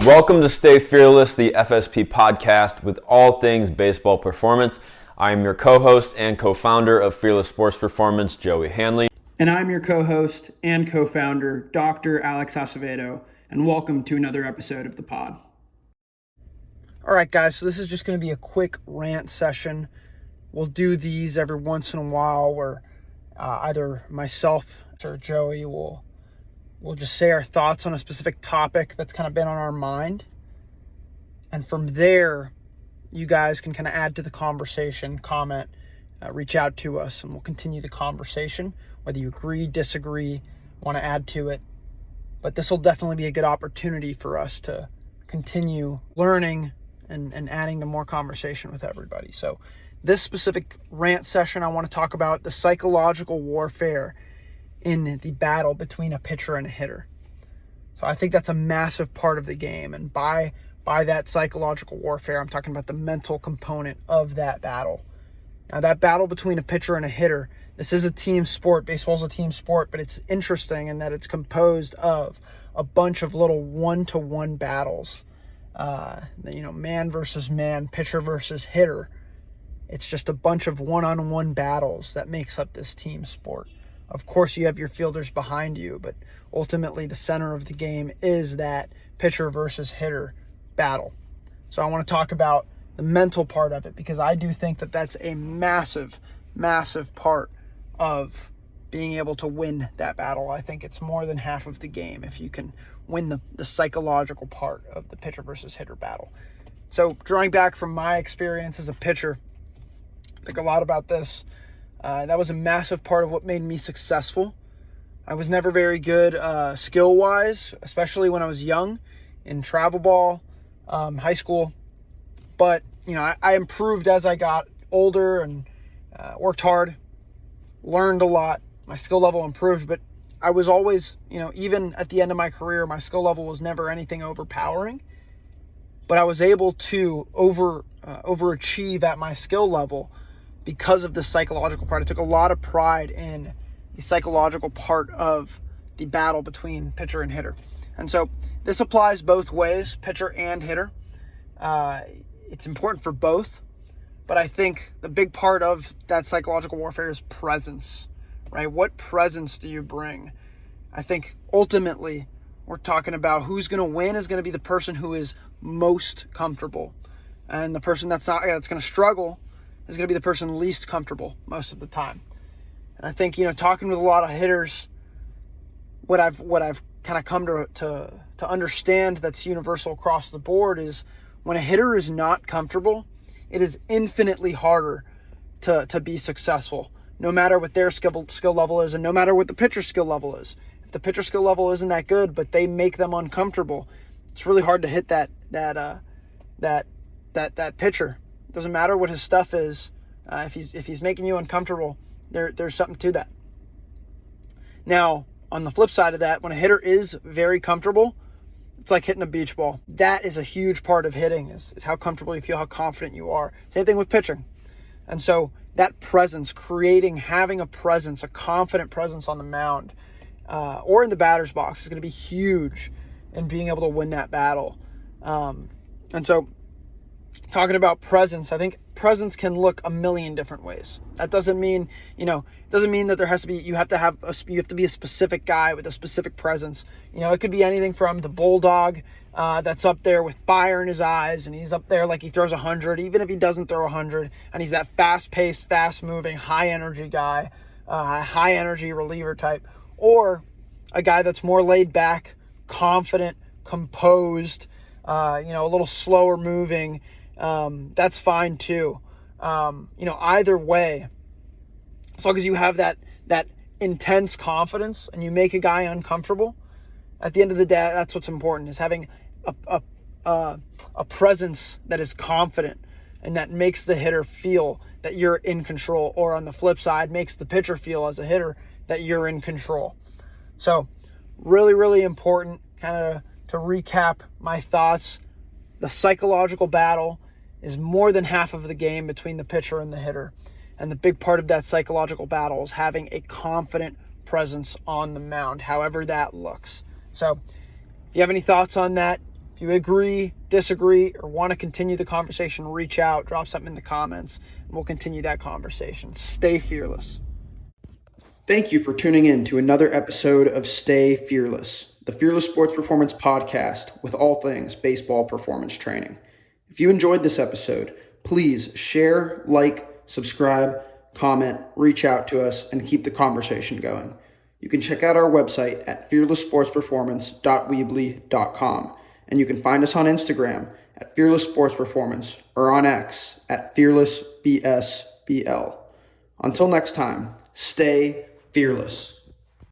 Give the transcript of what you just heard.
Welcome to Stay Fearless, the FSP podcast with all things baseball performance. I am your co-host and co-founder of Fearless Sports Performance, Joey Hanley. And I'm your co-host and co-founder, Dr. Alex Acevedo, and welcome to another episode of the pod. All right, guys, so this is just going to be a quick rant session. We'll do these every once in a while where either myself or Joey will just say our thoughts on a specific topic that's kind of been on our mind. And from there, you guys can kind of add to the conversation, comment, reach out to us, and we'll continue the conversation, whether you agree, disagree, want to add to it. But this will definitely be a good opportunity for us to continue learning and adding to more conversation with everybody. So this specific rant session, I want to talk about the psychological warfare in the battle between a pitcher and a hitter. So I think that's a massive part of the game. And by that psychological warfare, I'm talking about the mental component of that battle. Now, that battle between a pitcher and a hitter, this is a team sport. Baseball's a team sport, but it's interesting in that it's composed of a bunch of little one-to-one battles. Man versus man, pitcher versus hitter. It's just a bunch of one-on-one battles that makes up this team sport. Of course, you have your fielders behind you, but ultimately the center of the game is that pitcher versus hitter battle. So I want to talk about the mental part of it, because I do think that that's a massive, massive part of being able to win that battle. I think it's more than half of the game if you can win the psychological part of the pitcher versus hitter battle. So drawing back from my experience as a pitcher, I think a lot about this. That was a massive part of what made me successful. I was never very good skill-wise, especially when I was young in travel ball, high school. But, I improved as I got older and worked hard, learned a lot. My skill level improved, but I was always, even at the end of my career, my skill level was never anything overpowering. But I was able to overachieve at my skill level because of the psychological part. I took a lot of pride in the psychological part of the battle between pitcher and hitter. And so this applies both ways, pitcher and hitter. It's important for both, but I think the big part of that psychological warfare is presence, right? What presence do you bring? I think ultimately we're talking about who's going to win is going to be the person who is most comfortable. And the person that's going to struggle is going to be the person least comfortable most of the time. And I think, talking with a lot of hitters, what I've kind of come to understand that's universal across the board is when a hitter is not comfortable, it is infinitely harder to be successful, no matter what their skill level is and no matter what the pitcher's skill level is. If the pitcher skill level isn't that good, but they make them uncomfortable, it's really hard to hit that pitcher. Doesn't matter what his stuff is. If he's making you uncomfortable, there's something to that. Now, on the flip side of that, when a hitter is very comfortable, it's like hitting a beach ball. That is a huge part of hitting, is how comfortable you feel, how confident you are. Same thing with pitching. And so that presence, having a presence, a confident presence on the mound or in the batter's box is going to be huge in being able to win that battle. And so talking about presence, I think presence can look a million different ways. That doesn't mean, that there has to be, you have to be a specific guy with a specific presence. It could be anything from the bulldog that's up there with fire in his eyes, and he's up there like he throws 100, even if he doesn't throw 100, and he's that fast-paced, fast-moving, high-energy guy, high-energy reliever type, or a guy that's more laid back, confident, composed, a little slower moving. That's fine too. Either way, as long as you have that intense confidence and you make a guy uncomfortable, at the end of the day, that's what's important, is having a presence that is confident and that makes the hitter feel that you're in control, or on the flip side, makes the pitcher feel as a hitter that you're in control. So really, really important, kind of to recap my thoughts. The psychological battle is more than half of the game between the pitcher and the hitter. And the big part of that psychological battle is having a confident presence on the mound, however that looks. So if you have any thoughts on that, If you agree, disagree, or want to continue the conversation, reach out, drop something in the comments, and we'll continue that conversation. Stay fearless. Thank you for tuning in to another episode of Stay Fearless, the Fearless Sports Performance Podcast with all things baseball performance training. If you enjoyed this episode, please share, like, subscribe, comment, reach out to us, and keep the conversation going. You can check out our website at fearlesssportsperformance.weebly.com, and you can find us on Instagram at Fearless Sports Performance or on X at FearlessBSBL. Until next time, stay fearless.